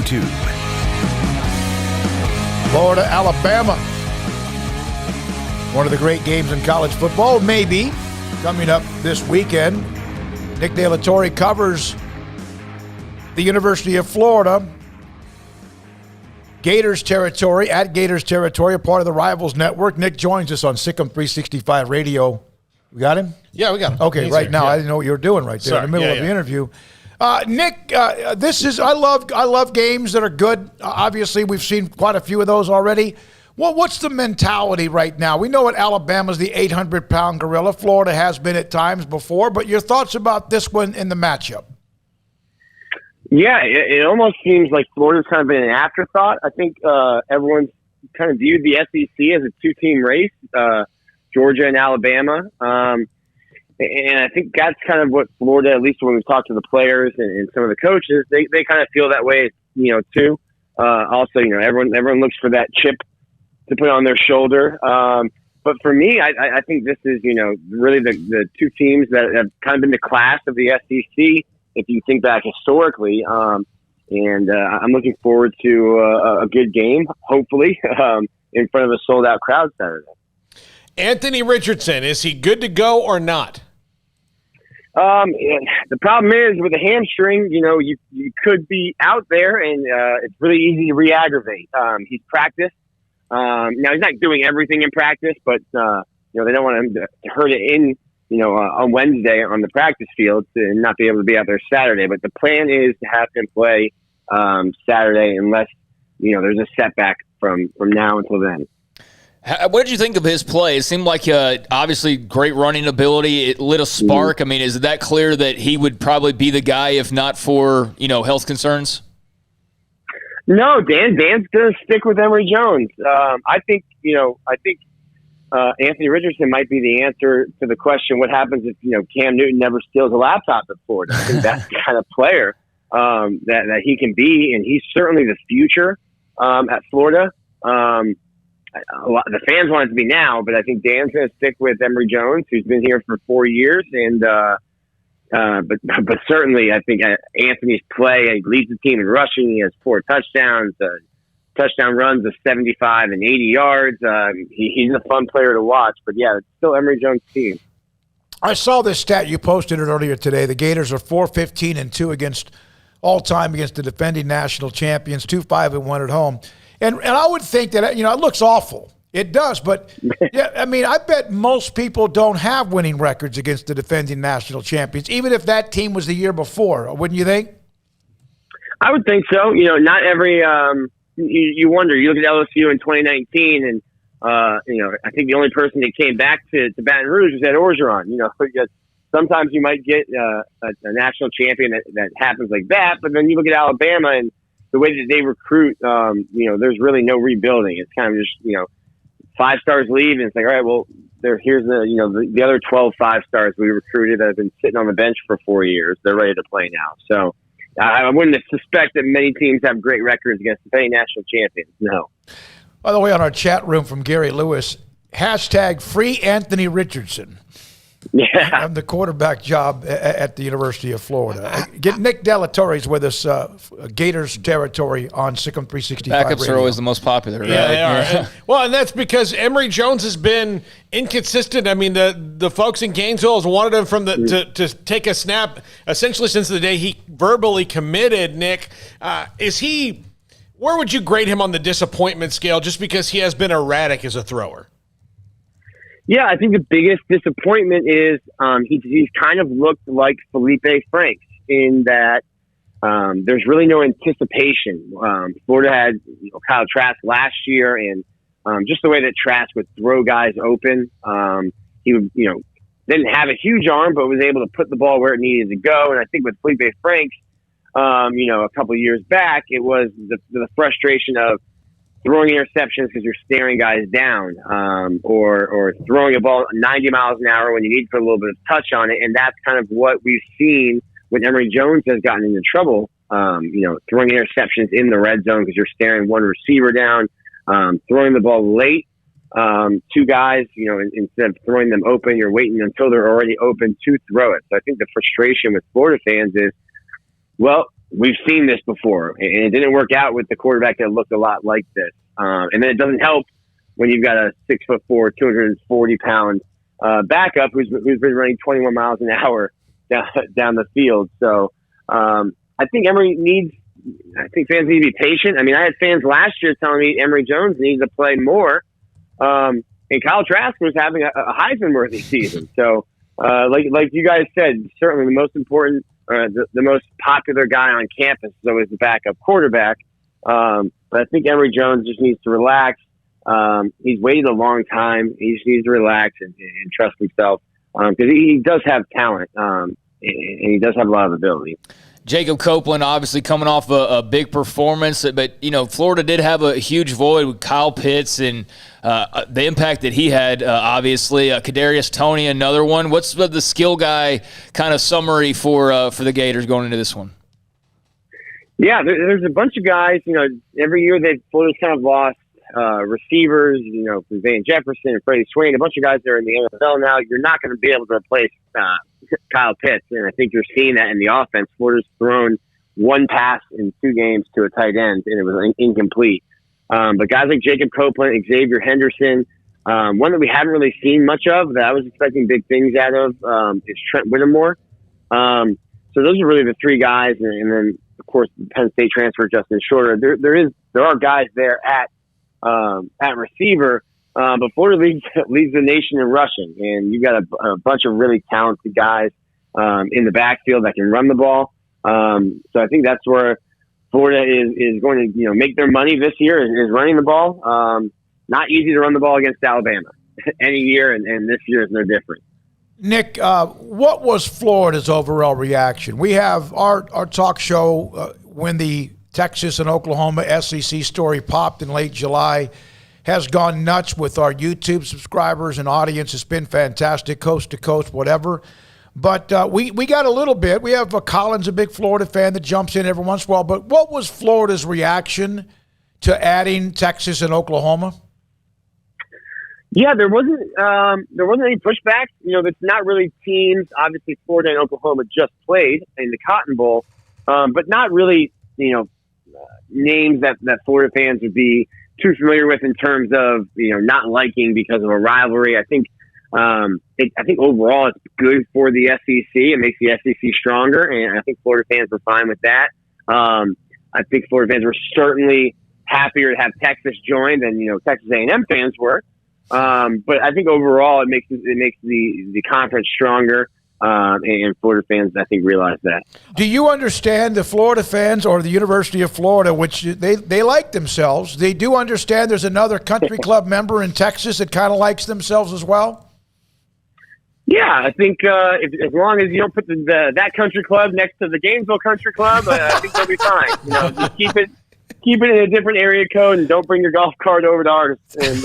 YouTube. Florida, Alabama. One of the great games in college football, maybe, coming up this weekend. Nick De La Torre covers the University of Florida. Gators territory, at Gators territory, a part of the Rivals Network. Nick joins us on Sikkim 365 Radio. We got him? Yeah, we got him. Okay, right now. I didn't know what you were doing right there in the middle of the interview. Nick, this is I love games that are good. Obviously, we've seen quite a few of those already. Well, what's the mentality right now? We know that Alabama's the 800-pound gorilla. Florida has been at times before, but your thoughts about this one in the matchup? Yeah, it almost seems like Florida's kind of been an afterthought. I think everyone's kind of viewed the SEC as a two-team race, Georgia and Alabama. And I think that's kind of what Florida, at least when we talk to the players and some of the coaches, they kind of feel that way, too. Also, everyone looks for that chip to put on their shoulder. But for me, I think this is, really the two teams that have kind of been the class of the SEC, if you think back historically. And I'm looking forward to a good game, hopefully, in front of a sold-out crowd Saturday. Anthony Richardson, is he good to go or not? The problem is with a hamstring, you could be out there and it's really easy to re-aggravate. He's practiced. Now he's not doing everything in practice, but they don't want him to hurt it in, on Wednesday on the practice field to not be able to be out there Saturday. But the plan is to have him play Saturday unless there's a setback from now until then. What did you think of his play? It seemed like obviously great running ability. It lit a spark. I mean, is it that clear that he would probably be the guy if not for health concerns? No, Dan's going to stick with Emory Jones. I think Anthony Richardson might be the answer to the question: what happens if Cam Newton never steals a laptop at Florida? I think that's the kind of player that he can be, and he's certainly the future at Florida. The fans want it to be now, but I think Dan's going to stick with Emory Jones, who's been here for 4 years, and but certainly I think Anthony's play, he leads the team in rushing. He has 4 touchdowns, touchdown runs of 75 and 80 yards. He's a fun player to watch, but yeah, it's still Emory Jones' team. I saw this stat. You posted it earlier today. The Gators are 4-15-2 against all-time against the defending national champions, 2-5-1 at home. And I would think that, it looks awful. It does, but yeah, I mean, I bet most people don't have winning records against the defending national champions, even if that team was the year before, wouldn't you think? I would think so. Not every you wonder. You look at LSU in 2019, and I think the only person that came back to Baton Rouge was Ed Orgeron. Sometimes you might get a national champion that happens like that, but then you look at Alabama and the way that they recruit, there's really no rebuilding. It's kind of just, 5 stars leave, and it's like, all right, well, here's the other 12 5-stars we recruited that have been sitting on the bench for 4 years. They're ready to play now. So I wouldn't suspect that many teams have great records against the defending national champions. No. By the way, on our chat room from Gary Lewis, #free Anthony Richardson. Yeah, I'm the quarterback job at the University of Florida. Get Nick De La Torre's with us, Gators territory on Sikkim 365 Backups Radio. are always the most popular, right? Yeah, they are. Well, and that's because Emory Jones has been inconsistent. I mean, the folks in Gainesville has wanted him from to take a snap essentially since the day he verbally committed. Nick, where would you grade him on the disappointment scale just because he has been erratic as a thrower? Yeah, I think the biggest disappointment is he's kind of looked like Felipe Franks in that there's really no anticipation. Florida had Kyle Trask last year, and just the way that Trask would throw guys open, he would didn't have a huge arm, but was able to put the ball where it needed to go. And I think with Felipe Franks, a couple of years back, it was the frustration of throwing interceptions because you're staring guys down, or throwing a ball 90 miles an hour when you need to put a little bit of touch on it. And that's kind of what we've seen when Emory Jones has gotten into trouble, throwing interceptions in the red zone because you're staring one receiver down, throwing the ball late, 2 guys, instead of throwing them open, you're waiting until they're already open to throw it. So I think the frustration with Florida fans is, well, we've seen this before, and it didn't work out with the quarterback that looked a lot like this. And then it doesn't help when you've got a 6'4", 240-pound backup who's been running 21 miles an hour down the field. So I think fans need to be patient. I mean, I had fans last year telling me Emory Jones needs to play more. And Kyle Trask was having a Heisman-worthy season. So, like you guys said, certainly the most important, the most popular guy on campus is always the backup quarterback. But I think Emory Jones just needs to relax. He's waited a long time. He just needs to relax and trust himself because he does have talent and he does have a lot of ability. Jacob Copeland obviously coming off a big performance, but, Florida did have a huge void with Kyle Pitts and the impact that he had, obviously. Kadarius Toney, another one. What's the skill guy kind of summary for the Gators going into this one? Yeah, there's a bunch of guys. Every year Florida's kind of lost receivers, from Van Jefferson and Freddie Swain, a bunch of guys that are in the NFL now. You're not going to be able to replace Kyle Pitts, and I think you're seeing that in the offense. Florida's thrown one pass in 2 games to a tight end, and it was incomplete. But guys like Jacob Copeland, Xavier Henderson, one that we haven't really seen much of that I was expecting big things out of is Trent Whittemore. So those are really the 3 guys, and then of course the Penn State transfer Justin Shorter. There are guys there at receiver, but Florida leads the nation in rushing, and you've got a bunch of really talented guys in the backfield that can run the ball. So I think that's where Florida is going to make their money this year is running the ball. Not easy to run the ball against Alabama any year, and this year is no different. Nick, what was Florida's overall reaction? We have our talk show when the Texas and Oklahoma SEC story popped in late July has gone nuts with our YouTube subscribers and audience. It's been fantastic, coast to coast, whatever. But we got a little bit. We have Collins, a big Florida fan that jumps in every once in a while. But what was Florida's reaction to adding Texas and Oklahoma? Yeah, there wasn't any pushback. That's not really teams. Obviously, Florida and Oklahoma just played in the Cotton Bowl, but not really, names that Florida fans would be too familiar with in terms of not liking because of a rivalry. I think overall it's good for the SEC. It makes the SEC stronger, and I think Florida fans were fine with that. I think Florida fans were certainly happier to have Texas join than Texas A&M fans were. But I think overall it makes the conference stronger. And Florida fans, I think, realize that. Do you understand the Florida fans or the University of Florida, which they like themselves? They do understand there's another country club member in Texas that kind of likes themselves as well? Yeah, I think as long as you don't put that country club next to the Gainesville Country Club, I think they'll be fine. Just keep it in a different area code and don't bring your golf cart over to ours, and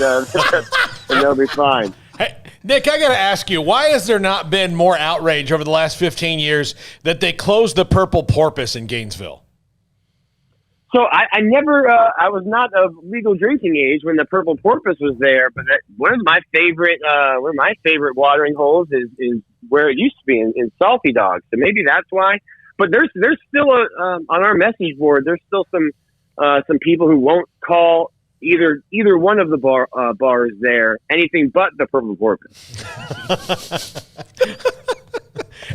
they'll be fine. Hey, Nick, I got to ask you, why has there not been more outrage over the last 15 years that they closed the Purple Porpoise in Gainesville? So I never, I was not of legal drinking age when the Purple Porpoise was there, but one of my favorite watering holes is where it used to be in Salty Dog. So maybe that's why. But there's still on our message board, there's still some people who won't call either one of the bars there anything but the Purple Porpoise.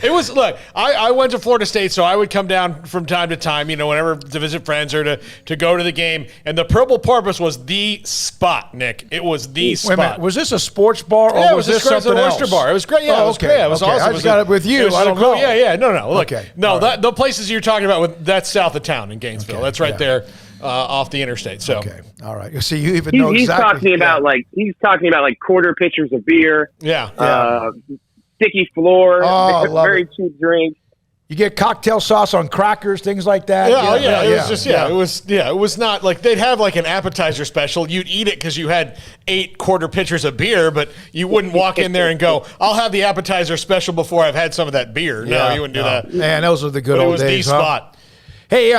It was, look, I went to Florida State, so I would come down from time to time, whenever to visit friends or to go to the game. And the Purple Porpoise was the spot, Nick. It was the spot. Wait a minute, was this a sports bar or was this something else? Oyster bar. It was great. Yeah, it was great. It was awesome. I just got it with you. I don't know. Yeah. No. Look, okay. No, the places you're talking about, that's south of town in Gainesville. That's right there. Off the interstate. So okay, all right. You see, you even know he's exactly. He's talking about quarter pitchers of beer. Yeah. Sticky floor. Very it. cheap drinks. You get cocktail sauce on crackers, things like that. It was not like they'd have an appetizer special. You'd eat it because you had 8 quarter pitchers of beer, but you wouldn't walk in there and go, "I'll have the appetizer special before I've had some of that beer." No, you wouldn't do that. Man, those are the good old days. It was the spot. Hey,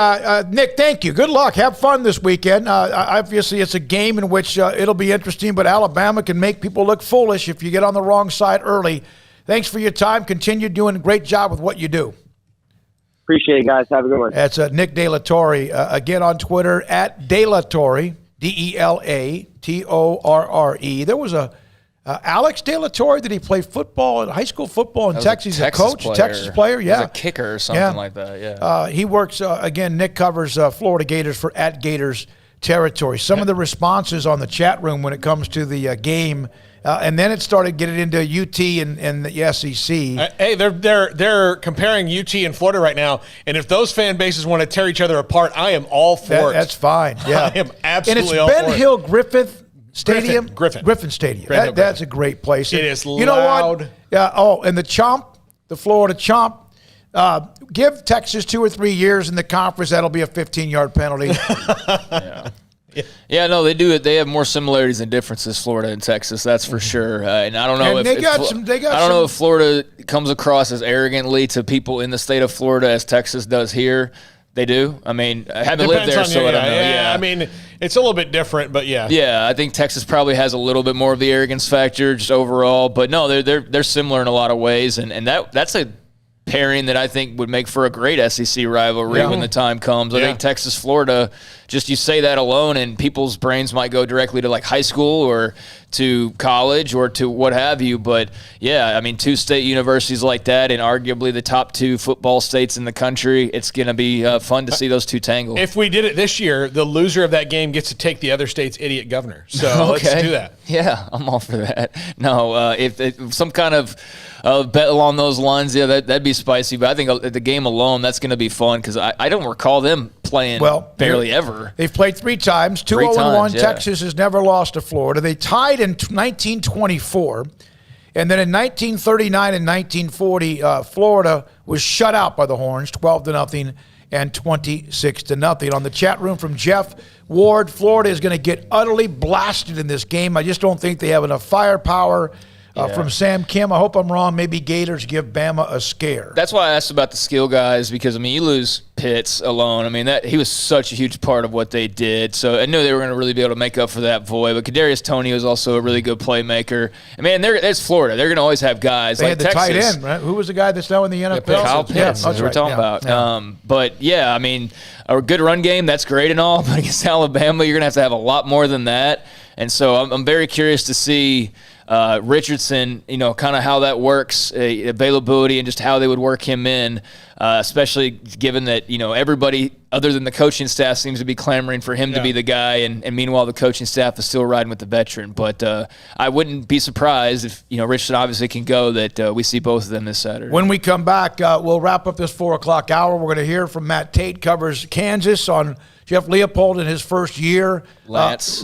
Nick, thank you. Good luck. Have fun this weekend. Obviously, it's a game in which it'll be interesting, but Alabama can make people look foolish if you get on the wrong side early. Thanks for your time. Continue doing a great job with what you do. Appreciate it, guys. Have a good one. That's Nick De La Torre. Again on Twitter, at De La Torre, DelaTorre. There was a Alex De La Torre. Did he play football, high school football in Texas? He's a coach, Texas player. Yeah. He's a kicker or something like that. Yeah. He works, again, Nick covers Florida Gators for at Gators Territory. Some of the responses on the chat room when it comes to the game, and then it started getting into UT and the SEC. Hey, they're comparing UT and Florida right now, and if those fan bases want to tear each other apart, I am all for it. That's fine. Yeah, I am absolutely and all it's for Ben Hill Griffith Stadium. Griffin Stadium. That's a great place. It is you know loud. what? Yeah. Oh, and the Chomp, the Florida Chomp. Give Texas 2 or 3 years in the conference. That'll be a 15-yard penalty. Yeah, no, they do it. They have more similarities than differences, Florida and Texas, that's for sure. And I don't know and if they got some. I don't know if Florida comes across as arrogantly to people in the state of Florida as Texas does here. They do. I mean, I haven't lived there, so I don't know. Yeah, I mean, it's a little bit different, but yeah. Yeah, I think Texas probably has a little bit more of the arrogance factor just overall, but no, they're similar in a lot of ways, and that's a pairing that I think would make for a great SEC rivalry when the time comes. I think Texas, Florida, just you say that alone and people's brains might go directly to like high school or to college or to what have you. But yeah, I mean, 2 state universities like that and arguably the top 2 football states in the country, it's going to be fun to see those two tangle. If we did it this year, the loser of that game gets to take the other state's idiot governor. So let's do that. Yeah, I'm all for that. No, if some kind of bet along those lines, yeah, that'd be spicy. But I think the game alone, that's going to be fun because I don't recall them playing barely ever. They've played 3 times, 2-0-1. Texas has never lost to Florida. They tied in 1924. And then in 1939 and 1940, Florida was shut out by the Horns, 12-0 and 26-0. On the chat room from Jeff Ward, Florida is going to get utterly blasted in this game. I just don't think they have enough firepower. From Sam Kim, I hope I'm wrong. Maybe Gators give Bama a scare. That's why I asked about the skill guys because, I mean, you lose Pitts alone. I mean, he was such a huge part of what they did. So I knew they were going to really be able to make up for that void. But Kadarius Toney was also a really good playmaker. And, man, there's Florida. They're going to always have guys. They like had the Texas. tight end, right? Who was the guy that's now in the NFL? Kyle Pitts, that's what we're talking about. Yeah. But, yeah, I mean, a good run game, that's great and all. But against Alabama, you're going to have a lot more than that. And so I'm very curious to see Richardson, kind of how that works, availability, and just how they would work him in, especially given that, everybody other than the coaching staff seems to be clamoring for him to be the guy, and meanwhile the coaching staff is still riding with the veteran. But I wouldn't be surprised if, Richardson obviously can go, that we see both of them this Saturday. When we come back, we'll wrap up this 4 o'clock hour. We're going to hear from Matt Tate, covers Kansas, on Jeff Leopold in his first year. Lance.